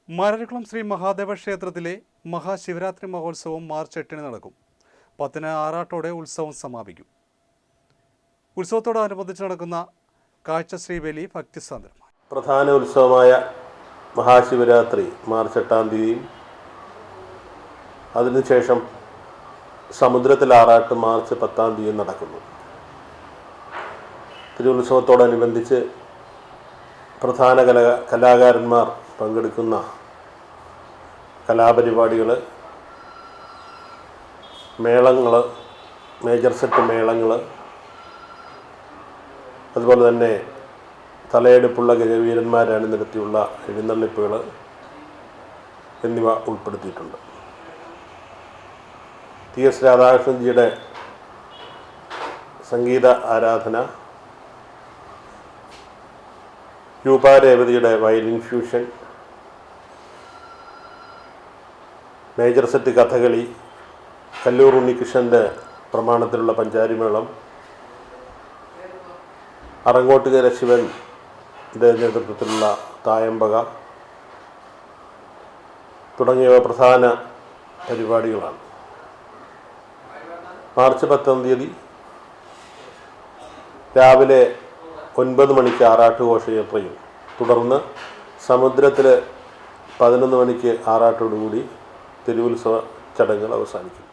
മാരാരിക്കുളം ശ്രീ മഹാദേവ ക്ഷേത്രത്തിലെ മഹാശിവരാത്രി മഹോത്സവം മാർച്ച് 8-ന് നടക്കും. 10-ന് ആറാട്ടോടെ ഉത്സവം സമാപിക്കും. ഉത്സവത്തോടനുബന്ധിച്ച് നടക്കുന്ന കാഴ്ച ശ്രീബലി ഭക്തിസാന്ദ്രമാണ്. പ്രധാന ഉത്സവമായ മഹാശിവരാത്രി മാർച്ച് 8-ാം തീയതിയും അതിനുശേഷം സമുദ്രത്തിൽ ആറാട്ട് മാർച്ച് 10-ാം തീയതി നടക്കുന്നു. തിരുവുത്സവത്തോടനുബന്ധിച്ച് പ്രധാന കലാകാരന്മാർ പങ്കെടുക്കുന്ന കലാപരിപാടികൾ, മേളങ്ങൾ, മേജർ സെറ്റ് മേളങ്ങൾ, അതുപോലെ തന്നെ തലയെടുപ്പുള്ള ഗജവീരന്മാരെ അണിനിരത്തിയുള്ള എഴുന്നള്ളിപ്പുകൾ എന്നിവ ഉൾപ്പെടുത്തിയിട്ടുണ്ട്. TS രാധാകൃഷ്ണൻജിയുടെ സംഗീത ആരാധന, രൂപാരേവതിയുടെ violin fusion, major set Kathakali, Kallur ഉണ്ണികൃഷ്ണൻ്റെ പ്രമാണത്തിലുള്ള പഞ്ചാരിമേളം, അറങ്ങോട്ടുകര ശിവൻ്റെ നേതൃത്വത്തിലുള്ള തായമ്പക തുടങ്ങിയവ പ്രധാന പരിപാടികളാണ്. മാർച്ച് 10-ാം തീയതി രാവിലെ 9 മണിക്ക് ആറാട്ട് ഘോഷയാത്രയും തുടർന്ന് സമുദ്രത്തിൽ 11 മണിക്ക് ആറാട്ടോടുകൂടി തിരുവുത്സവ ചടങ്ങുകൾ അവസാനിക്കും.